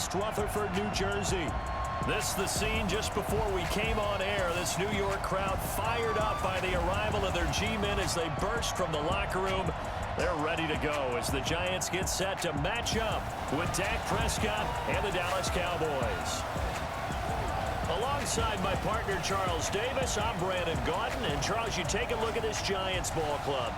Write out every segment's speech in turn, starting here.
East Rutherford, New Jersey. This is the scene just before we came on air. This New York crowd fired up by the arrival of their G-men as they burst from the locker room. They're ready to go as the Giants get set to match up with Dak Prescott and the Dallas Cowboys. Alongside my partner, Charles Davis, I'm Brandon Gaudin. And, Charles, you take a look at this Giants ball club.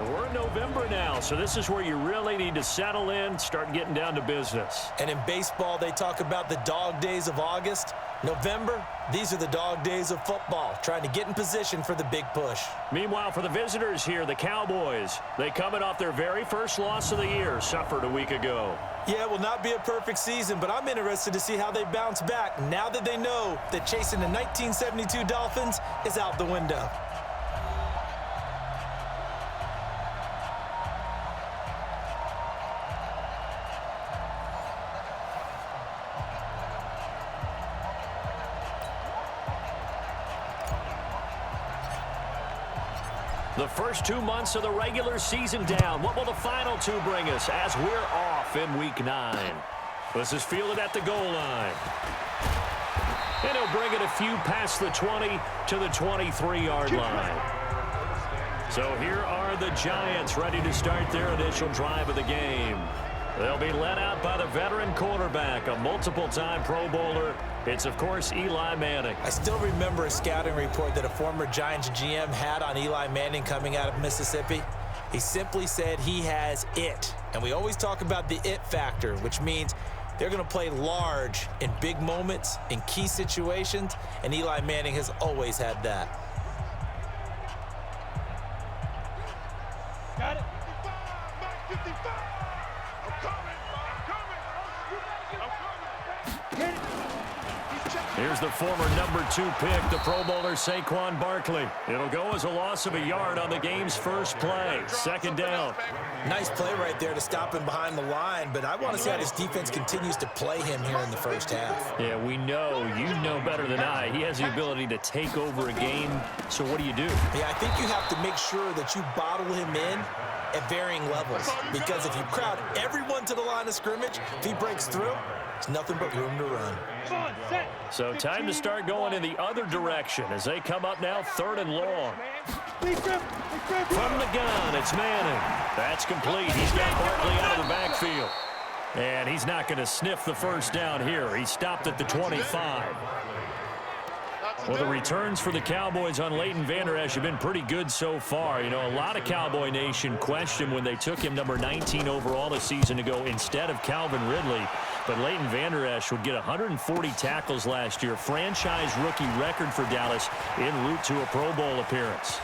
We're in November now, so this is where you really need to settle in, start getting down to business. And in baseball, they talk about the dog days of August. November, these are the dog days of football, trying to get in position for the big push. Meanwhile, for the visitors here, the Cowboys, they coming off their very first loss of the year, suffered a week ago. Yeah, it will not be a perfect season, but I'm interested to see how they bounce back now that they know that chasing the 1972 Dolphins is out the window. The first 2 months of the regular season down. What will the final two bring us as we're off in Week 9? This is fielded at the goal line. And he'll bring it a few past the 20 to the 23-yard line. So here are the Giants ready to start their initial drive of the game. They'll be led out by the veteran quarterback, a multiple-time Pro Bowler. It's, of course, Eli Manning. I still remember a scouting report that a former Giants GM had on Eli Manning coming out of Mississippi. He simply said he has it. And we always talk about the it factor, which means they're going to play large in big moments, in key situations, and Eli Manning has always had that. Got it. Here's the former number 2 pick, the Pro Bowler Saquon Barkley. It'll go as a loss of a yard on the game's first play. Second down. Nice play right there to stop him behind the line, but I want to see how this defense continues to play him here in the first half. Yeah, we know. You know better than I. He has the ability to take over a game. So what do you do? Yeah, I think you have to make sure that you bottle him in at varying levels, because if you crowd everyone to the line of scrimmage, if he breaks through, it's nothing but room to run. So time to start going in the other direction as they come up now 3rd and long. From the gun, it's Manning. That's complete. He's got Barkley out of the backfield. And he's not going to sniff the first down here. He stopped at the 25. Well, the returns for the Cowboys on Leighton Vander Esch have been pretty good so far. You know, a lot of Cowboy Nation questioned when they took him number 19 overall a season ago instead of Calvin Ridley. But Leighton Vander Esch would get 140 tackles last year, franchise rookie record for Dallas en route to a Pro Bowl appearance.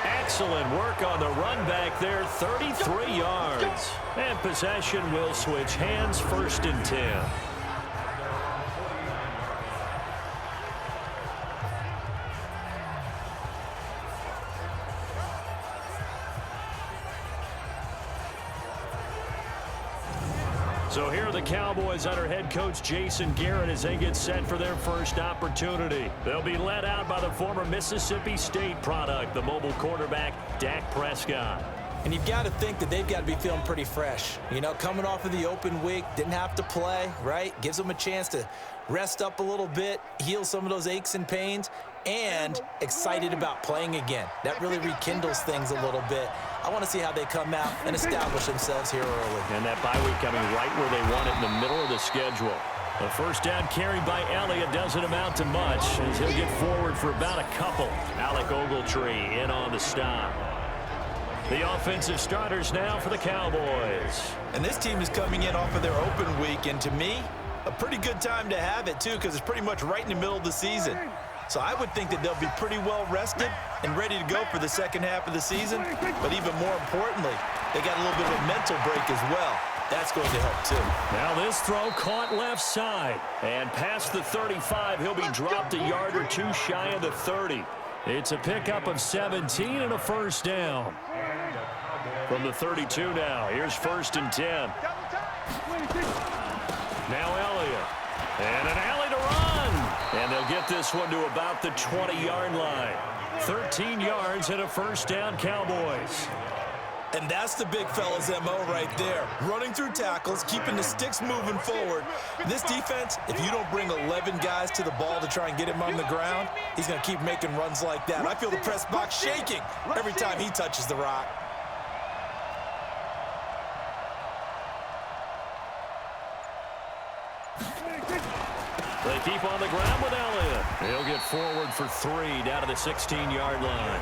Excellent work on the run back there, 33 yards. And possession will switch hands, 1st and 10. So here are the Cowboys under head coach Jason Garrett as they get set for their first opportunity. They'll be led out by the former Mississippi State product, the mobile quarterback, Dak Prescott. And you've got to think that they've got to be feeling pretty fresh. You know, coming off of the open week, didn't have to play, right? Gives them a chance to rest up a little bit, heal some of those aches and pains, and excited about playing again. That really rekindles things a little bit. I want to see how they come out and establish themselves here early. And that bye week coming right where they want it, in the middle of the schedule. The first down carry by Elliott doesn't amount to much as he'll get forward for about a couple. Alec Ogletree in on the stop. The offensive starters now for the Cowboys. And this team is coming in off of their open week, and to me, a pretty good time to have it, too, because it's pretty much right in the middle of the season. So I would think that they'll be pretty well rested and ready to go for the second half of the season. But even more importantly, they got a little bit of a mental break as well. That's going to help, too. Now this throw caught left side. And past the 35, he'll be dropped a yard or two shy of the 30. It's a pickup of 17 and a first down. From the 32 now, here's 1st and 10. Now Elliott. And an alley to run. And they'll get this one to about the 20-yard line. 13 yards and a first down, Cowboys. And that's the big fella's MO right there. Running through tackles, keeping the sticks moving forward. This defense, if you don't bring 11 guys to the ball to try and get him on the ground, he's going to keep making runs like that. I feel the press box shaking every time he touches the rock. They keep on the ground with Elliott. He'll get forward for 3 down to the 16-yard line.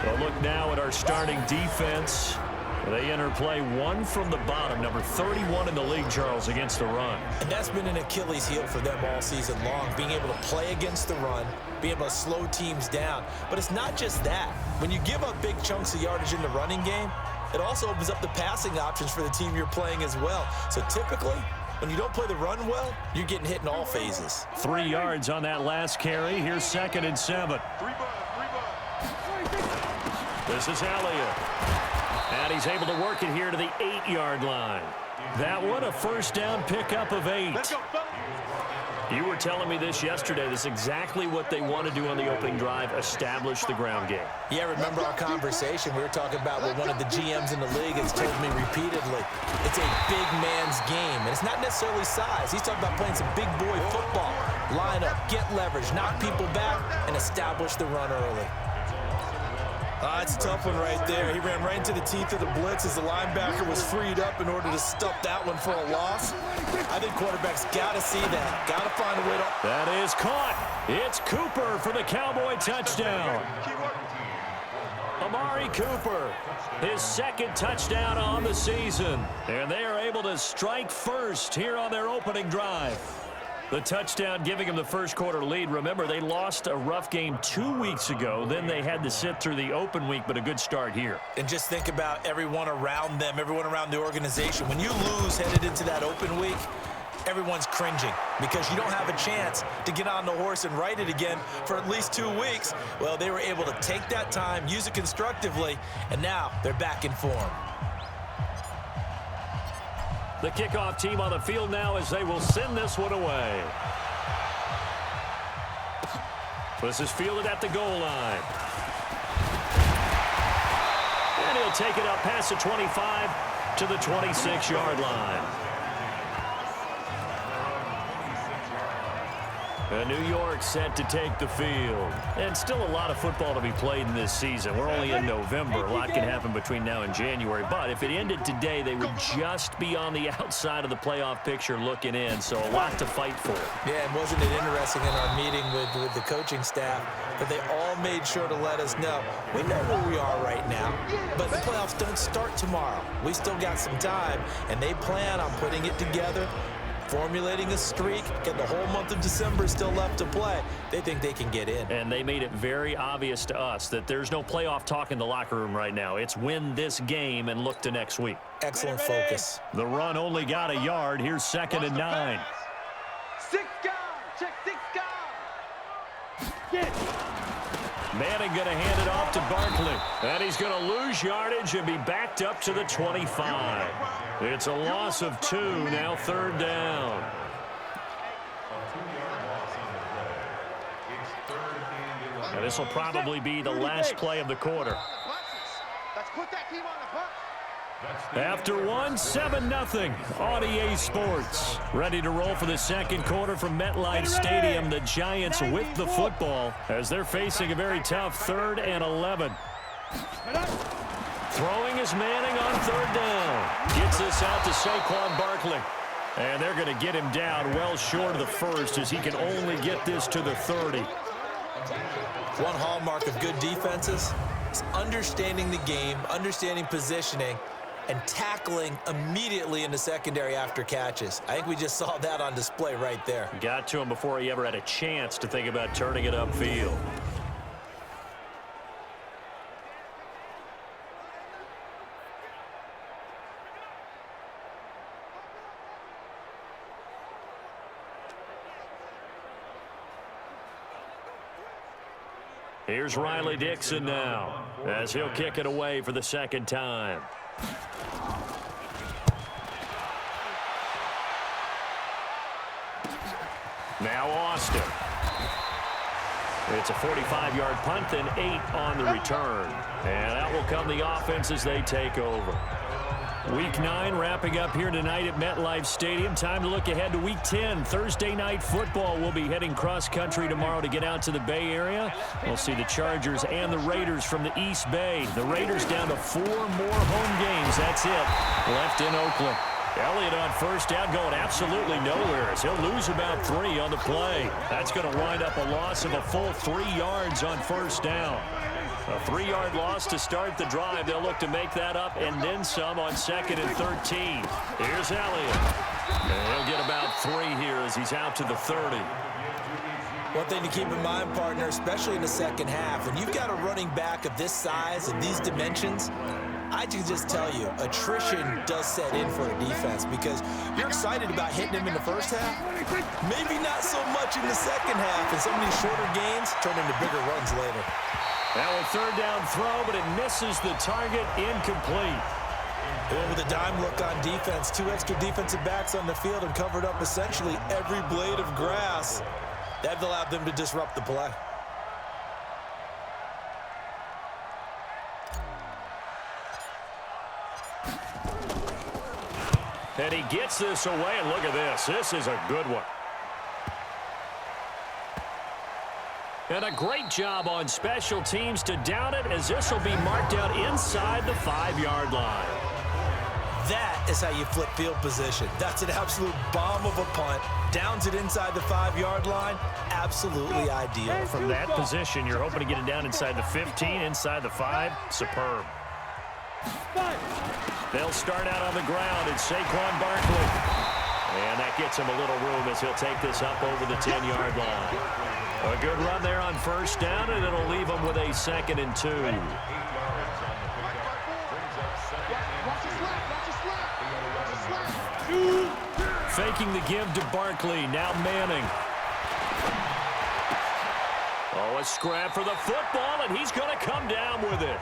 Well, look now at our starting defense. They enter play 1 from the bottom, number 31 in the league, Charles, against the run. And that's been an Achilles heel for them all season long, being able to play against the run, being able to slow teams down. But it's not just that. When you give up big chunks of yardage in the running game, it also opens up the passing options for the team you're playing as well. So typically, when you don't play the run well, you're getting hit in all phases. 3 yards on that last carry. Here's 2nd and 7. This is Elliott. And he's able to work it here to the 8-yard line. That one, a first down pickup of 8. You were telling me this yesterday. This is exactly what they want to do on the opening drive, establish the ground game. Yeah, remember our conversation? We were talking about what one of the GMs in the league has told me repeatedly. It's a big man's game, and it's not necessarily size. He's talking about playing some big boy football. Line up, get leverage, knock people back, and establish the run early. That's a tough one right there. He ran right into the teeth of the blitz as the linebacker was freed up in order to stop that one for a loss. I think quarterbacks got to see that. Got to find a way to... That is caught. It's Cooper for the Cowboy touchdown. Amari Cooper, his 2nd touchdown on the season. And they are able to strike first here on their opening drive. The touchdown giving them the first quarter lead. Remember, they lost a rough game 2 weeks ago. Then they had to sit through the open week, but a good start here. And just think about everyone around them, everyone around the organization. When you lose headed into that open week, everyone's cringing because you don't have a chance to get on the horse and ride it again for at least 2 weeks. Well, they were able to take that time, use it constructively, and now they're back in form. The kickoff team on the field now as they will send this one away. This is fielded at the goal line. And he'll take it up past the 25 to the 26-yard line. New York set to take the field. And still a lot of football to be played in this season. We're only in November. A lot can happen between now and January. But if it ended today, they would just be on the outside of the playoff picture looking in. So a lot to fight for. Yeah, and wasn't it interesting in our meeting with the coaching staff that they all made sure to let us know, we know where we are right now, but the playoffs don't start tomorrow. We still got some time, and they plan on putting it together, formulating a streak, get the whole month of December still left to play. They think they can get in. And they made it very obvious to us that there's no playoff talk in the locker room right now. It's win this game and look to next week. Excellent focus. The run only got a yard. Here's 2nd and 9. 6 guard. Check 6 guard. Get. Madden going to hand it off to Barkley. And he's going to lose yardage and be backed up to the 25. It's a loss of 2, now 3rd down. And this will probably be the last play of the quarter. Let's put that team on the bus. After one, 7-0 on EA Sports. Ready to roll for the second quarter from MetLife Stadium. The Giants with the football as they're facing a very tough 3rd and 11. Throwing is Manning on 3rd down. Gets this out to Saquon Barkley. And they're going to get him down well short of the first as he can only get this to the 30. One hallmark of good defenses is understanding the game, understanding positioning, and tackling immediately in the secondary after catches. I think we just saw that on display right there. Got to him before he ever had a chance to think about turning it upfield. Here's Riley Dixon now as he'll kick it away for the 2nd time. Now Austin. It's a 45-yard punt, then 8 on the return. And out will come the offense as they take over. Week 9 wrapping up here tonight at MetLife Stadium. Time to look ahead to Week 10. Thursday night football. We'll be heading cross-country tomorrow to get out to the Bay Area. We'll see the Chargers and the Raiders from the East Bay. The Raiders down to 4 more home games. That's it. Left in Oakland. Elliott on first down going absolutely nowhere as he'll lose about 3 on the play. That's going to wind up a loss of a full 3 yards on first down. A 3-yard loss to start the drive. They'll look to make that up and then some on 2nd and 13. Here's Elliott. And he'll get about 3 here as he's out to the 30. One thing to keep in mind, partner, especially in the second half, when you've got a running back of this size and these dimensions, I can just tell you, attrition does set in for a defense because you're excited about hitting him in the first half. Maybe not so much in the second half, and some of these shorter gains turn into bigger runs later. Now a 3rd down throw, but it misses the target, incomplete. And with a dime look on defense, 2 extra defensive backs on the field and covered up essentially every blade of grass. That allowed them to disrupt the play. And he gets this away, and look at this. This is a good one. And a great job on special teams to down it as this will be marked out inside the 5-yard line. That is how you flip field position. That's an absolute bomb of a punt. Downs it inside the 5-yard line. Absolutely ideal. From that position, you're hoping to get it down inside the 15, inside the 5. Superb. They'll start out on the ground. It's Saquon Barkley. And that gets him a little room as he'll take this up over the 10-yard line. A good run there on first down, and it'll leave him with a 2nd and 2. Faking the give to Barkley. Now Manning. Oh, a scrap for the football, and he's going to come down with it.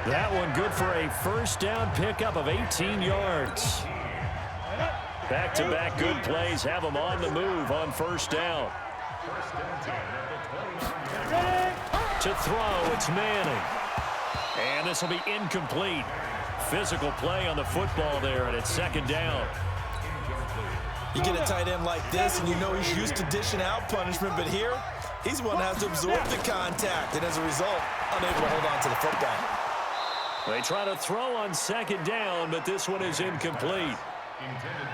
That one good for a first down pickup of 18 yards. Back-to-back good plays have him on the move on first down. To throw, it's Manning. And this will be incomplete. Physical play on the football there, and it's 2nd down. You get a tight end like this, and you know he's used to dishing out punishment, but here, he's one that has to absorb the contact, and as a result, unable to hold on to the football. They try to throw on 2nd down, but this one is incomplete.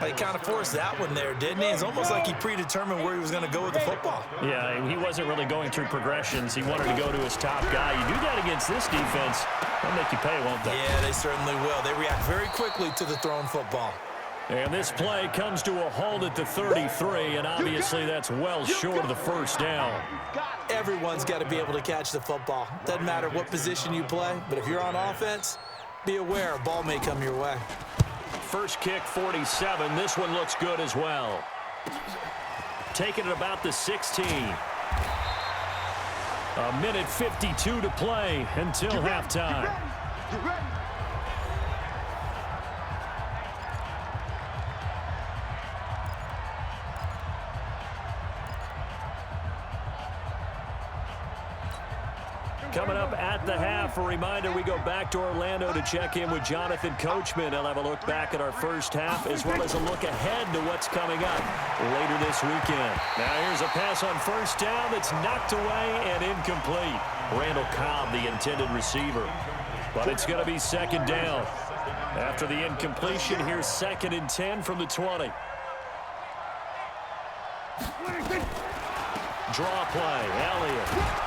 He kind of forced that one there, didn't he? It's almost like he predetermined where he was going to go with the football. Yeah, he wasn't really going through progressions. He wanted to go to his top guy. You do that against this defense, they'll make you pay, won't they? Yeah, they certainly will. They react very quickly to the thrown football. And this play comes to a halt at the 33, and obviously that's well short of the first down. Everyone's got to be able to catch the football. Doesn't matter what position you play, but if you're on offense, be aware a ball may come your way. First kick, 47. This one looks good as well. Taking it about the 16. A minute 52 to play until halftime. Coming up at the half, a reminder, we go back to Orlando to check in with Jonathan Coachman. He'll have a look back at our first half as well as a look ahead to what's coming up later this weekend. Now here's a pass on first down that's knocked away and incomplete. Randall Cobb, the intended receiver. But it's going to be 2nd down. After the incompletion, here's 2nd and 10 from the 20. Draw play, Elliott.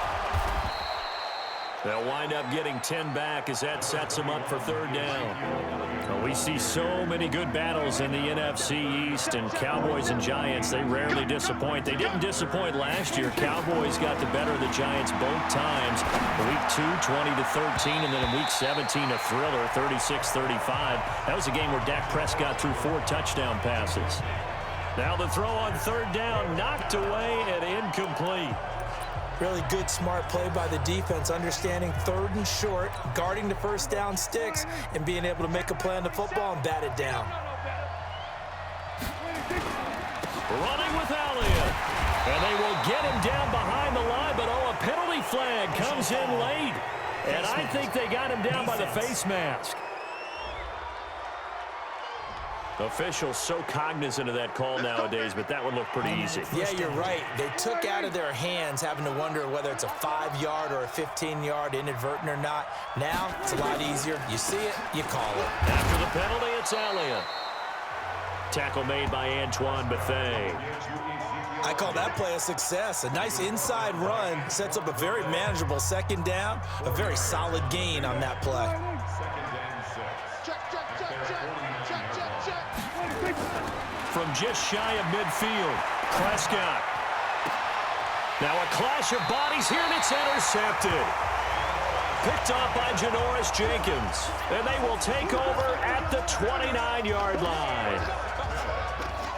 They'll wind up getting 10 back as that sets them up for 3rd down. Well, we see so many good battles in the NFC East, and Cowboys and Giants, they rarely disappoint. They didn't disappoint last year. Cowboys got the better of the Giants both times. Week 2, 20-13, and then in Week 17, a thriller, 36-35. That was a game where Dak Prescott threw 4 touchdown passes. Now the throw on 3rd down, knocked away and incomplete. Really good, smart play by the defense, understanding 3rd and short, guarding the first down sticks, and being able to make a play on the football and bat it down. Running with Elliott. And they will get him down behind the line, but a penalty flag comes in late. And I think they got him down by the face mask. Officials so cognizant of that call nowadays, but that would look pretty easy. Yeah, you're right. They took out of their hands having to wonder whether it's a 5-yard or a 15-yard inadvertent or not. Now, it's a lot easier. You see it, you call it. After the penalty, it's Elliott. Tackle made by Antoine Bethea. I call that play a success. A nice inside run sets up a very manageable second down. A very solid gain on that play. From just shy of midfield, Prescott. Now a clash of bodies here, and it's intercepted. Picked off by Janoris Jenkins. And they will take over at the 29-yard line.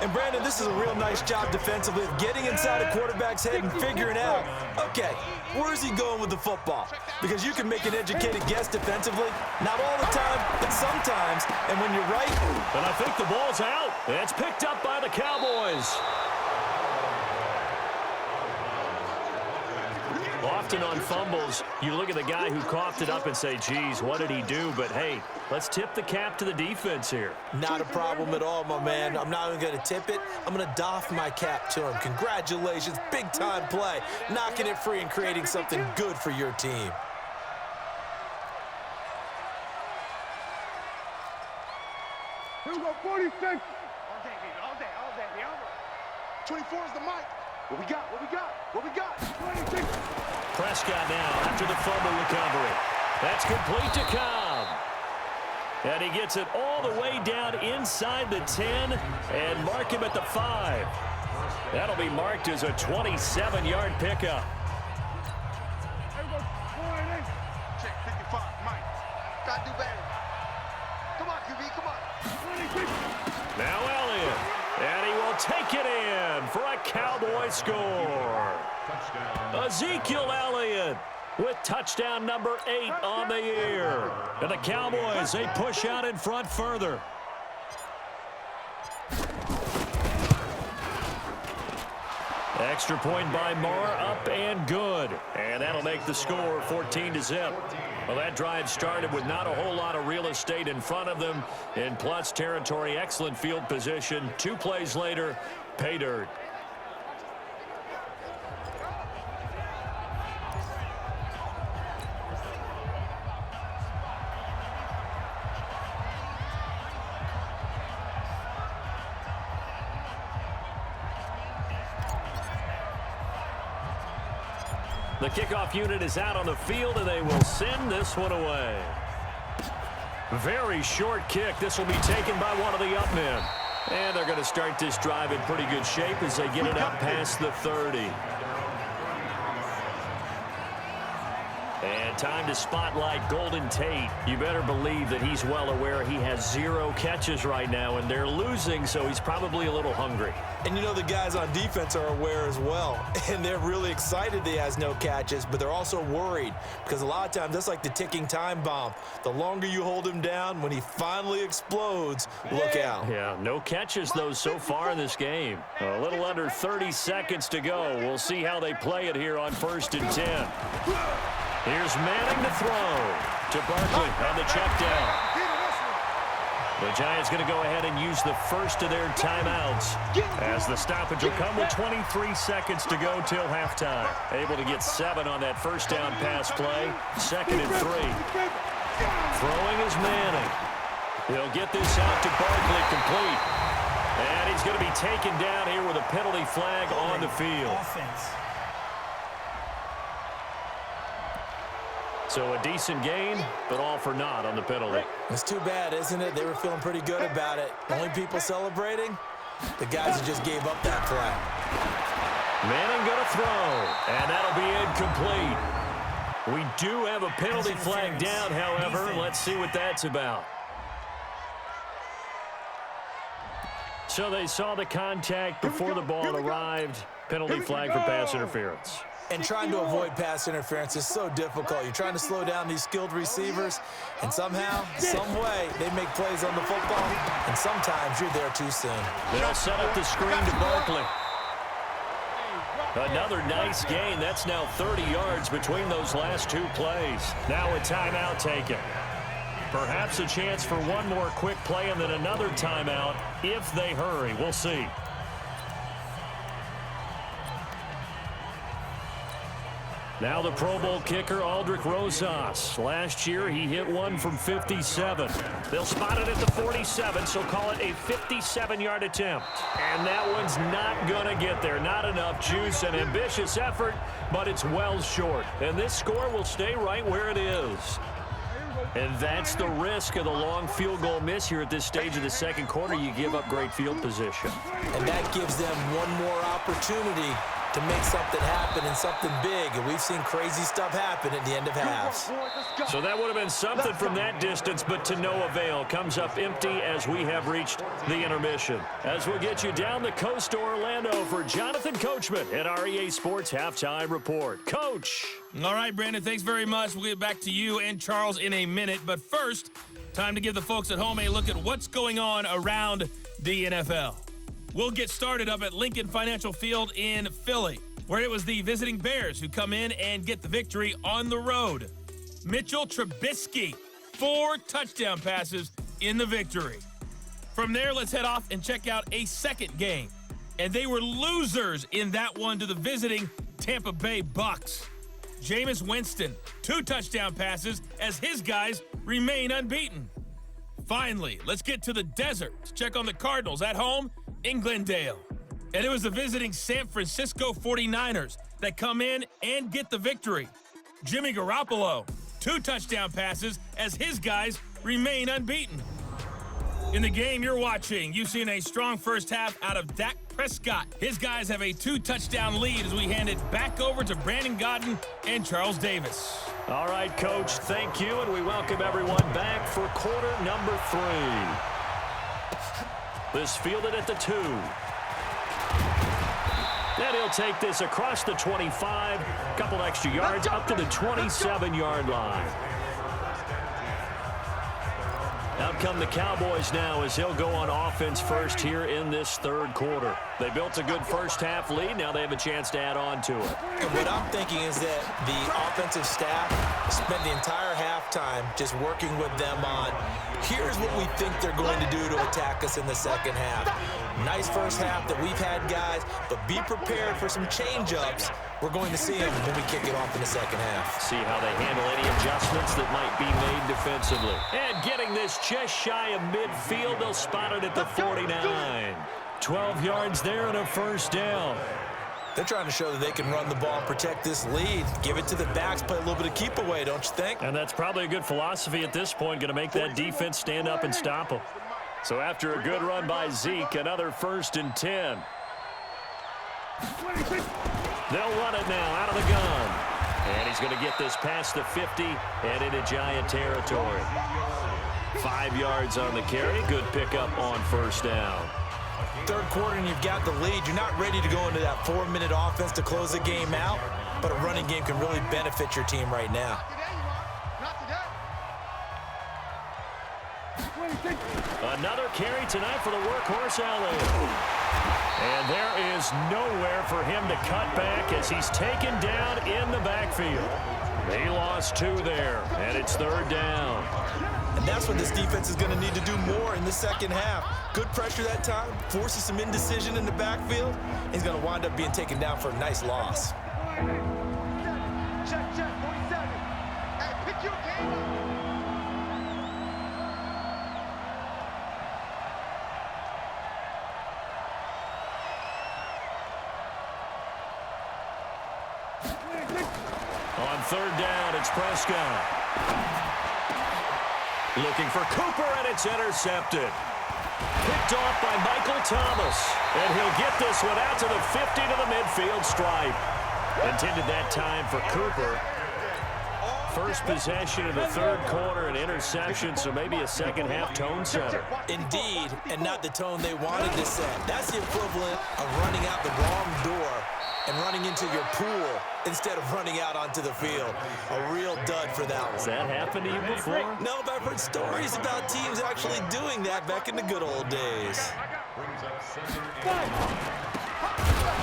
And, Brandon, this is a real nice job defensively of getting inside a quarterback's head and figuring out, okay, where's he going with the football? Because you can make an educated guess defensively, not all the time, but sometimes. And when you're right. And I think the ball's out. It's picked up by the Cowboys. Often on fumbles, you look at the guy who coughed it up and say, geez, what did he do? But, hey, let's tip the cap to the defense here. Not a problem at all, my man. I'm not even going to tip it. I'm going to doff my cap to him. Congratulations. Big-time play. Knocking it free and creating something good for your team. Here we go, 46. All day, baby, all day, all day. 24 is the mic. What we got, what we got, what we got? 26. Prescott now after the fumble recovery. That's complete to Cobb. And he gets it all the way down inside the 10 and mark him at the 5. That'll be marked as a 27-yard pickup. Check 55, Mike. Gotta do better. Come on, QB, come on. 26. Now Elliott. And he will take it in for a Cowboy score. Ezekiel Elliott with touchdown number 8 on the year. And the Cowboys, they push out in front further. Extra point by Marr, up and good. And that'll make the score 14-0. Well, that drive started with not a whole lot of real estate in front of them. In plus territory, excellent field position. 2 plays later, pay dirt. The kickoff unit is out on the field, and they will send this one away. Very short kick. This will be taken by one of the up men. And they're going to start this drive in pretty good shape as they get it up past the 30. And time to spotlight Golden Tate. You better believe that he's well aware he has 0 catches right now, and they're losing, so he's probably a little hungry. And you know the guys on defense are aware as well. And they're really excited he has no catches, but they're also worried because a lot of times that's like the ticking time bomb. The longer you hold him down, when he finally explodes, look out. Yeah, no catches, though, so far in this game. A little under 30 seconds to go. We'll see how they play it here on 1st and 10. Here's Manning to throw to Barkley on the check down. The Giants going to go ahead and use the first of their timeouts as the stoppage will come with 23 seconds to go till halftime. Able to get 7 on that first down pass play. 2nd and 3. Throwing is Manning. He'll get this out to Barkley complete. And he's going to be taken down here with a penalty flag on the field. So a decent gain, but all for naught on the penalty. It's too bad, isn't it? They were feeling pretty good about it. Only people celebrating, the guys who just gave up that flag. Manning going to throw, and that'll be incomplete. We do have a penalty flag down, however. Let's see what that's about. So they saw the contact before the ball arrived. Penalty flag for pass interference. And trying to avoid pass interference is so difficult. You're trying to slow down these skilled receivers, and somehow, some way, they make plays on the football, and sometimes you're there too soon. They'll set up the screen to Barkley. Another nice gain. That's now 30 yards between those last two plays. Now a timeout taken. Perhaps a chance for one more quick play and then another timeout if they hurry. We'll see. Now the Pro Bowl kicker, Aldrich Rosas. Last year, he hit one from 57. They'll spot it at the 47, so call it a 57-yard attempt. And that one's not going to get there. Not enough juice, an ambitious effort, but it's well short. And this score will stay right where it is. And that's the risk of the long field goal miss here at this stage of the second quarter. You give up great field position. And that gives them one more opportunity to make something happen and something big. And we've seen crazy stuff happen at the end of halves. So that would have been something from that distance, but to no avail. Comes up empty as we have reached the intermission. As we'll get you down the coast to Orlando for Jonathan Coachman at our EA Sports Halftime Report. Coach. All right, Brandon, thanks very much. We'll get back to you and Charles in a minute. But first, time to give the folks at home a look at what's going on around the NFL. We'll get started up at Lincoln Financial Field in Philly, where it was the visiting Bears who come in and get the victory on the road. Mitchell Trubisky, 4 touchdown passes in the victory. From there, let's head off and check out a second game. And they were losers in that one to the visiting Tampa Bay Bucks. Jameis Winston, 2 touchdown passes as his guys remain unbeaten. Finally, let's get to the desert to check on the Cardinals at home in Glendale. And it was the visiting San Francisco 49ers that come in and get the victory. Jimmy Garoppolo, 2 touchdown passes as his guys remain unbeaten. In the game you're watching, you've seen a strong first half out of Dak Prescott. His guys have a 2-touchdown lead as we hand it back over to Brandon Godden and Charles Davis. All right, Coach, thank you, and we welcome everyone back for quarter number 3. This fielded at the 2. And he'll take this across the 25, couple extra yards up to the 27-yard line. Out come the Cowboys now as he'll go on offense first here in this third quarter. They built a good first half lead. Now they have a chance to add on to it. And what I'm thinking is that the offensive staff spent the entire halftime just working with them on, here's what we think they're going to do to attack us in the second half. Nice first half that we've had, guys, but be prepared for some change-ups. We're going to see them when we kick it off in the second half. See how they handle any adjustments that might be made defensively. And getting this just shy of midfield, they'll spot it at the 49. 12 yards there and a first down. They're trying to show that they can run the ball and protect this lead. Give it to the backs, play a little bit of keep away, don't you think? And that's probably a good philosophy at this point, going to make that defense stand up and stop them. So after a good run by Zeke, another 1st and 10. They'll run it now out of the gun. And he's going to get this past the 50 and into Giant territory. 5 yards on the carry. Good pickup on first down. Third quarter and you've got the lead. You're not ready to go into that 4-minute offense to close the game out, but a running game can really benefit your team right now. Another carry tonight for the workhorse Allen. And there is nowhere for him to cut back as he's taken down in the backfield. They lost 2 there, and it's 3rd down. And that's what this defense is going to need to do more in the second half. Good pressure that time, forces some indecision in the backfield. He's going to wind up being taken down for a nice loss. Check, 47. Hey, pick your game up. On 3rd down, it's Prescott. Looking for Cooper, and it's intercepted. Picked off by Michael Thomas. And he'll get this one out to the 50 to the midfield stripe. Intended that time for Cooper. First possession in the 3rd quarter, an interception, so maybe a second half tone setter. Indeed, and not the tone they wanted to set. That's the equivalent of running out the wrong door and running into your pool instead of running out onto the field. A real dud for that one. Has that happened to you before? No, but I've heard stories about teams actually doing that back in the good old days.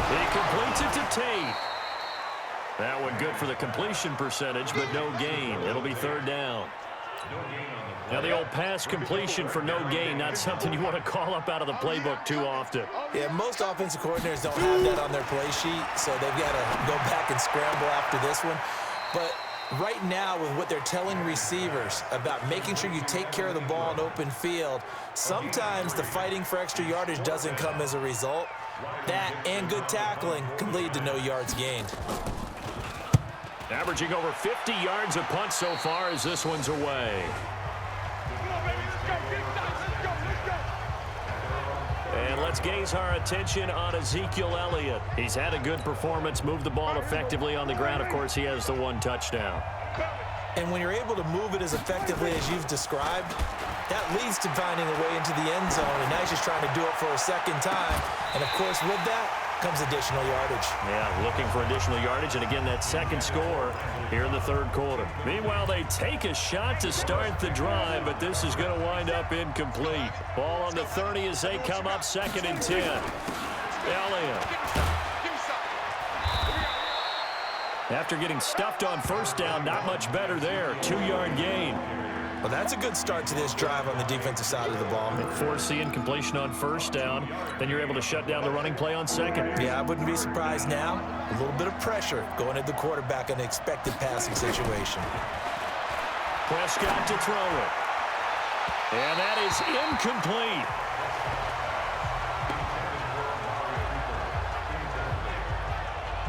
He completes it to Tate. That one good for the completion percentage, but no gain. It'll be third down. Now the old pass completion for no gain, not something you want to call up out of the playbook too often. Yeah, most offensive coordinators don't have that on their play sheet, so they've got to go back and scramble after this one. But right now, with what they're telling receivers about making sure you take care of the ball in open field, sometimes the fighting for extra yardage doesn't come as a result. That and good tackling can lead to no yards gained. Averaging over 50 yards a punt so far as this one's away. And let's gaze our attention on Ezekiel Elliott. He's had a good performance, moved the ball effectively on the ground. Of course, he has the one touchdown. And when you're able to move it as effectively as you've described, that leads to finding a way into the end zone. And now he's just trying to do it for a second time. And, of course, with that comes additional yardage. Yeah, looking for additional yardage. And, again, that second score here in the third quarter. Meanwhile, they take a shot to start the drive, but this is going to wind up incomplete. Ball on the 30 as they come up 2nd and 10. Elliott. After getting stuffed on first down, not much better there. 2-yard gain. Well, that's a good start to this drive on the defensive side of the ball. Force the incompletion on first down. Then you're able to shut down the running play on second. Yeah, I wouldn't be surprised now. A little bit of pressure going at the quarterback in an expected passing situation. Prescott to throw it. And that is incomplete.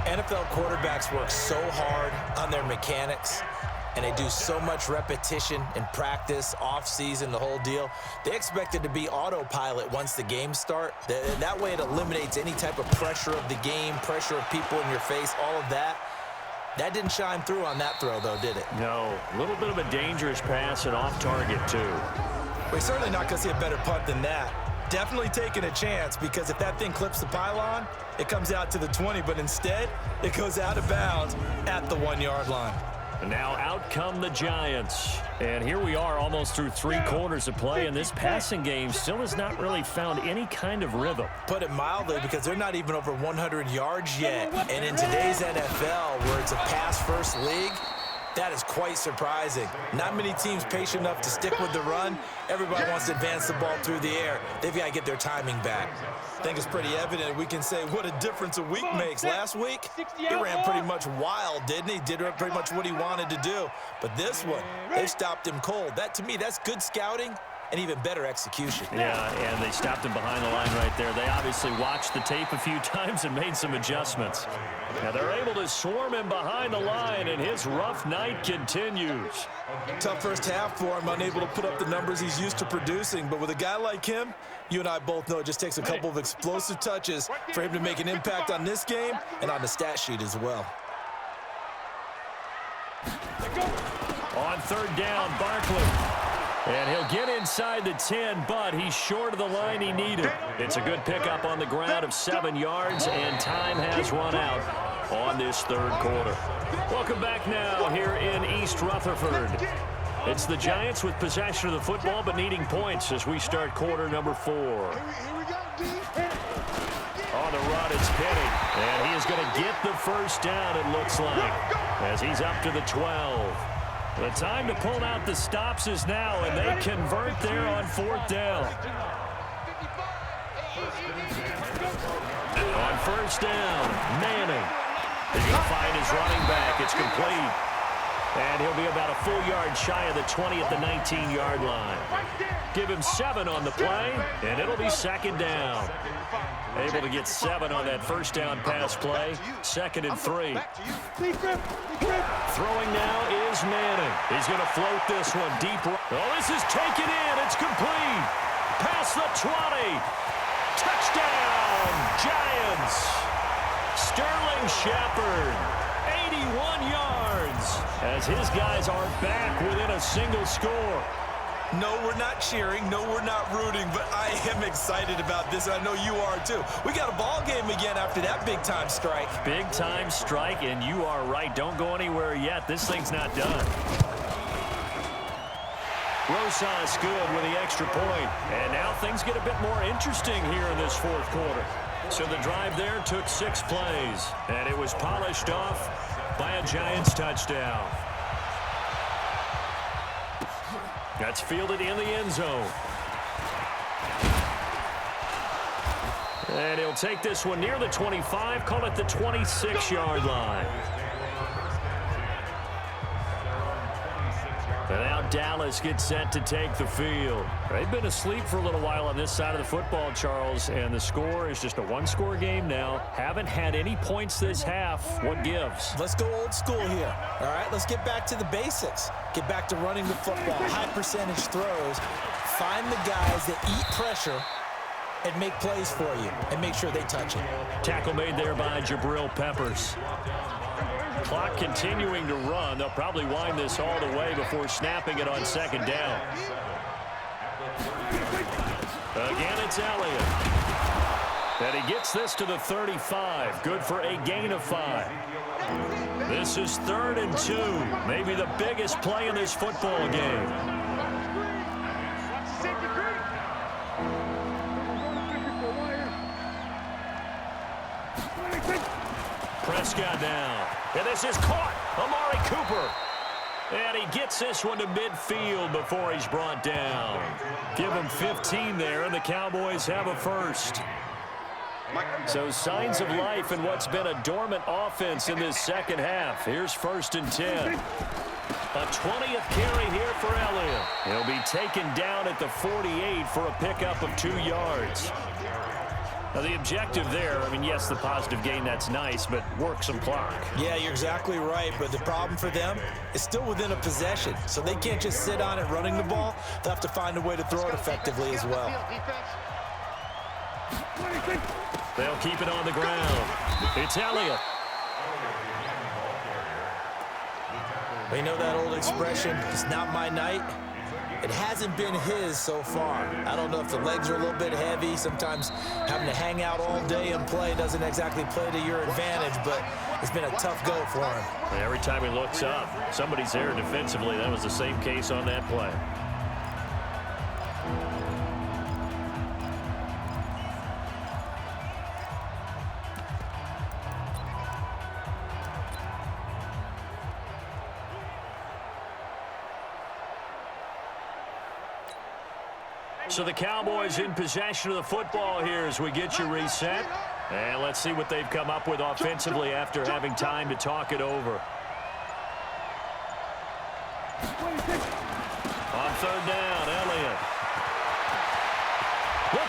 NFL quarterbacks work so hard on their mechanics, and they do so much repetition in practice, off-season, the whole deal. They expect it to be autopilot once the games start. That way it eliminates any type of pressure of the game, pressure of people in your face, all of that. That didn't shine through on that throw, though, did it? No. A little bit of a dangerous pass and off target, too. We're certainly not going to see a better punt than that. Definitely taking a chance, because if that thing clips the pylon, it comes out to the 20, but instead it goes out of bounds at the 1-yard line. And now out come the Giants. And here we are almost through 3 quarters of play, and this passing game still has not really found any kind of rhythm. Put it mildly, because they're not even over 100 yards yet. And in today's NFL, where it's a pass-first league, that is quite surprising. Not many teams patient enough to stick with the run. Everybody wants to advance the ball through the air. They've got to get their timing back. I think it's pretty evident. We can say what a difference a week makes. Last week, he ran pretty much wild, didn't he? Did pretty much what he wanted to do. But this one, they stopped him cold. That, to me, that's good scouting and even better execution. Yeah, and they stopped him behind the line right there. They obviously watched the tape a few times and made some adjustments. Now they're able to swarm him behind the line, and his rough night continues. Tough first half for him, unable to put up the numbers he's used to producing. But with a guy like him, you and I both know it just takes a couple of explosive touches for him to make an impact on this game and on the stat sheet as well. On third down, Barkley. And he'll get inside the 10, but he's short of the line he needed. It's a good pickup on the ground of 7 yards, and time has run out on this third quarter. Welcome back now here in East Rutherford. It's the Giants with possession of the football, but needing points as we start quarter number 4. On the run, it's Penny, and he is going to get the first down, it looks like, as he's up to the 12. The time to pull out the stops is now, and they convert there on 4th down. On first down, Manning. He's going to find his running back. It's complete. And he'll be about a full yard shy of the 20 at the 19-yard line. Give him 7 on the play, and it'll be 2nd down. Able to get 7 on that first down pass play. 2nd and 3. Throwing now is Manning. He's going to float this one deep. Oh, this is taken in. It's complete. Past the 20. Touchdown, Giants. Sterling Shepard, 81 yards, as his guys are back within a single score. No, we're not cheering. No, we're not rooting, but I am excited about this. I know you are too. We got a ball game again after that big-time strike. Big-time strike, and you are right. Don't go anywhere yet. This thing's not done. Rosas good with the extra point. And now things get a bit more interesting here in this 4th quarter. So the drive there took 6 plays, and it was polished off by a Giants touchdown. That's fielded in the end zone. And he'll take this one near the 25, call it the 26-yard line. And now Dallas gets set to take the field. They've been asleep for a little while on this side of the football, Charles, and the score is just a one-score game now. Haven't had any points this half. What gives? Let's go old school here. All right, let's get back to the basics. Get back to running the football, high percentage throws. Find the guys that eat pressure and make plays for you and make sure they touch it. Tackle made there by Jabril Peppers. Clock continuing to run. They'll probably wind this all the way before snapping it on second down. Again, it's Elliott. And he gets this to the 35. Good for a gain of 5. This is 3rd and 2. Maybe the biggest play in this football game. Prescott down. And this is caught. Amari Cooper. And he gets this one to midfield before he's brought down. Give him 15 there, and the Cowboys have a first. So signs of life in what's been a dormant offense in this second half. Here's 1st and 10. A 20th carry here for Elliott. He'll be taken down at the 48 for a pickup of 2 yards. Now, the objective there, I mean, yes, the positive gain, that's nice, but work some clock. Yeah, you're exactly right, but the problem for them is still within a possession, so they can't just sit on it running the ball. They'll have to find a way to throw it effectively as well. They'll keep it on the ground. It's Elliott. Well, you know that old expression, it's not my night? It hasn't been his so far. I don't know if the legs are a little bit heavy. Sometimes having to hang out all day and play doesn't exactly play to your advantage, but it's been a tough go for him. And every time he looks up, somebody's there defensively. That was the same case on that play. So the Cowboys in possession of the football here as we get you reset. And let's see what they've come up with offensively after having time to talk it over. On 3rd down, Elliott. The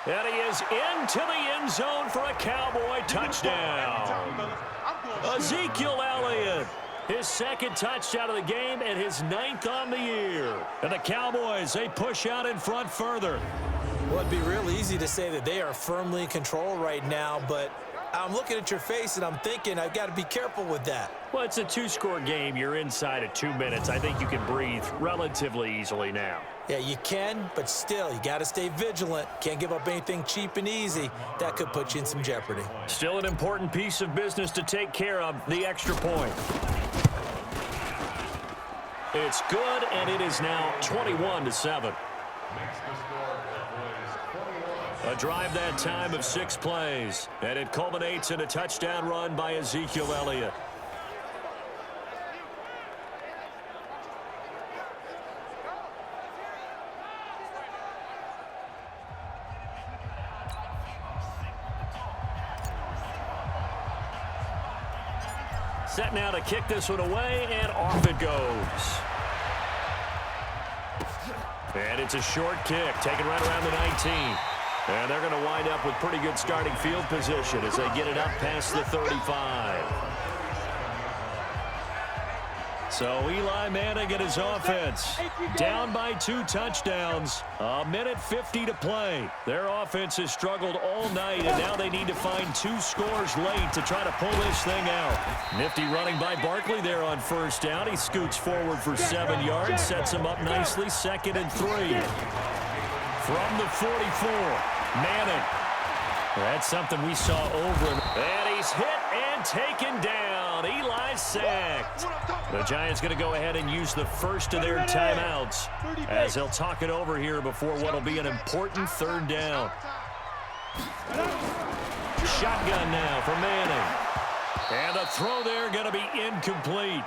20. And he is into the end zone for a Cowboy touchdown. Ezekiel Elliott. His 2nd touchdown of the game and his 9th on the year. And the Cowboys, they push out in front further. Well, it'd be real easy to say that they are firmly in control right now, but I'm looking at your face and I'm thinking I've got to be careful with that. Well, it's a 2-score game. You're inside of 2 minutes. I think you can breathe relatively easily now. Yeah, you can, but still, you got to stay vigilant. Can't give up anything cheap and easy. That could put you in some jeopardy. Still an important piece of business to take care of, the extra point. It's good, and it is now 21-7. A drive that time of 6 plays, and it culminates in a touchdown run by Ezekiel Elliott. Set now to kick this one away, and off it goes. And it's a short kick, taken right around the 19. And they're going to wind up with pretty good starting field position as they get it up past the 35. So Eli Manning and his offense down by 2 touchdowns. 1:50 to play. Their offense has struggled all night, and now they need to find 2 scores late to try to pull this thing out. Nifty running by Barkley there on 1st down. He scoots forward for 7 yards, sets him up nicely. 2nd and 3. From the 44, Manning. That's something we saw over. And he's hit and taken down. Eli sacked. The Giants going to go ahead and use the first of their timeouts as they'll talk it over here before what will be an important 3rd down. Shotgun now for Manning. And the throw there going to be incomplete.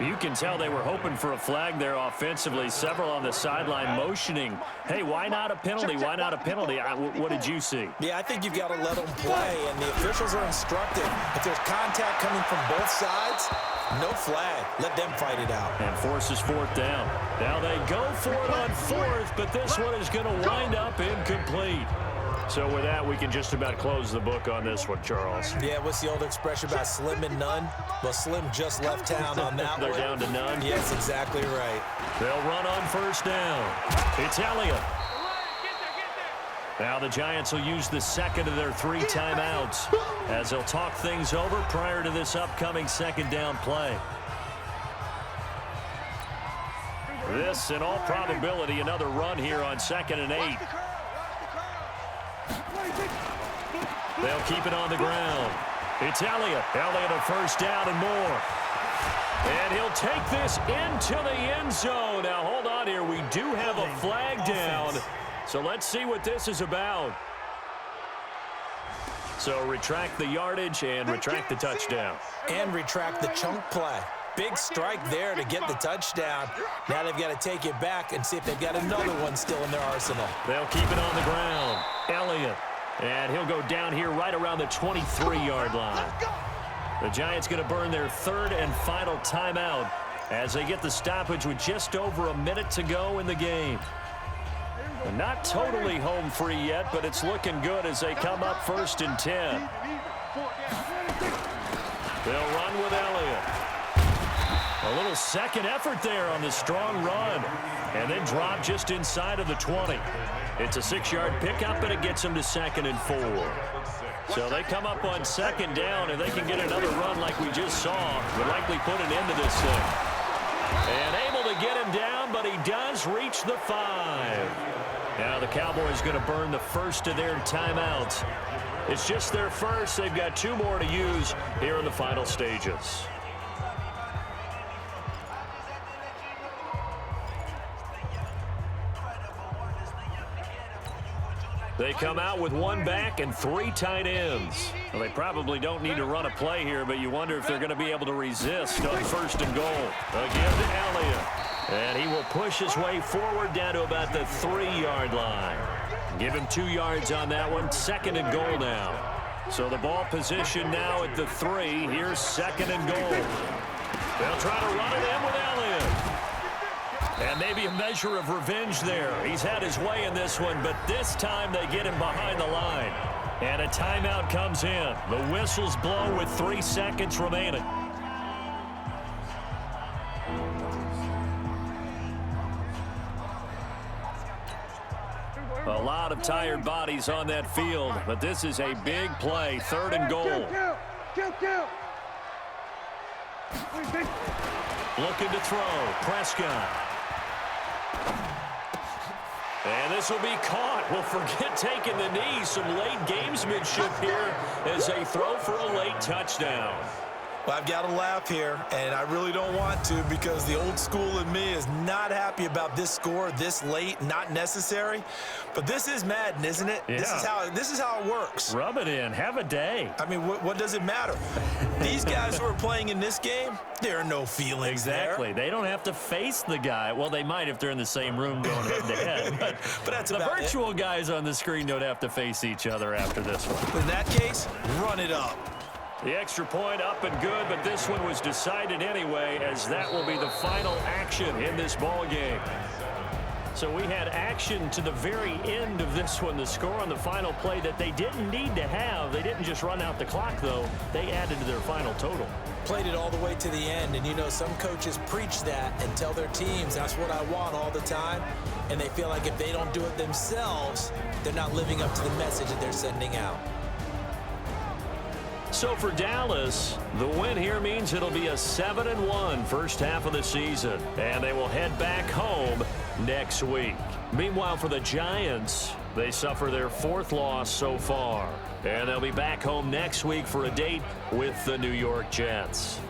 You can tell they were hoping for a flag there offensively. Several on the sideline motioning, hey, why not a penalty? Why not a penalty? What did you see? Yeah, I think you've got to let them play, and the officials are instructed. If there's contact coming from both sides, no flag. Let them fight it out. And forces fourth down. Now they go for it on fourth, but this one is going to wind up incomplete. So with that, we can just about close the book on this one, Charles. Yeah, what's the old expression about slim and none? Well, Slim just left town on that They're one. down to none? Yes, exactly right. They'll run on first down. It's Elliott. Now the Giants will use the second of their 3 timeouts as they'll talk things over prior to this upcoming second down play. This, in all probability, another run here on 2nd and 8. They'll keep it on the ground. It's Elliott. Elliott a first down and more. And he'll take this into the end zone. Now, hold on here. We do have a flag down. So let's see what this is about. So retract the yardage and retract the touchdown. And retract the chunk play. Big strike there to get the touchdown. Now they've got to take it back and see if they've got another one still in their arsenal. They'll keep it on the ground. Elliott. And he'll go down here right around the 23-yard line. The Giants going to burn their 3rd and final timeout as they get the stoppage with just over a minute to go in the game. They're not totally home free yet, but it's looking good as they come up 1st and 10. They'll run with Elliott. A little second effort there on the strong run. And then drop just inside of the 20. It's a 6-yard pickup, and it gets them to 2nd and 4. So they come up on 2nd down, and they can get another run like we just saw. Would likely put an end to this thing. And able to get him down, but he does reach the 5. Now the Cowboys going to burn the first of their timeouts. It's just their first. They've got 2 more to use here in the final stages. They come out with 1 back and 3 tight ends. Well, they probably don't need to run a play here, but you wonder if they're going to be able to resist on 1st and goal. Again to Elliott. And he will push his way forward down to about the 3-yard line. Give him 2 yards on that one. 2nd and goal now. So the ball position now at the 3. Here's 2nd and goal. They'll try to run it in with Elliott. And maybe a measure of revenge there. He's had his way in this one, but this time they get him behind the line. And a timeout comes in. The whistles blow with 3 seconds remaining. A lot of tired bodies on that field, but this is a big play. 3rd and goal. Looking to throw. Prescott. And this will be caught. Well, forget taking the knee. Some late gamesmanship here as they throw for a late touchdown. Well, I've got to laugh here, and I really don't want to because the old school in me is not happy about this score this late, not necessary. But this is Madden, isn't it? Yeah. This is how it works. Rub it in. Have a day. I mean, what does it matter? These guys who are playing in this game, there are no feelings Exactly. there. They don't have to face the guy. Well, they might if they're in the same room going head-to-head. But that's the about virtual guys on the screen don't have to face each other after this one. In that case, run it up. The extra point up and good, but this one was decided anyway, as that will be the final action in this ball game. So we had action to the very end of this one, the score on the final play that they didn't need to have. They didn't just run out the clock, though. They added to their final total. Played it all the way to the end, and you know some coaches preach that and tell their teams that's what I want all the time, and they feel like if they don't do it themselves, they're not living up to the message that they're sending out. So for Dallas, the win here means it'll be a 7-1 first half of the season, and they will head back home next week. Meanwhile, for the Giants, they suffer their 4th loss so far, and they'll be back home next week for a date with the New York Jets.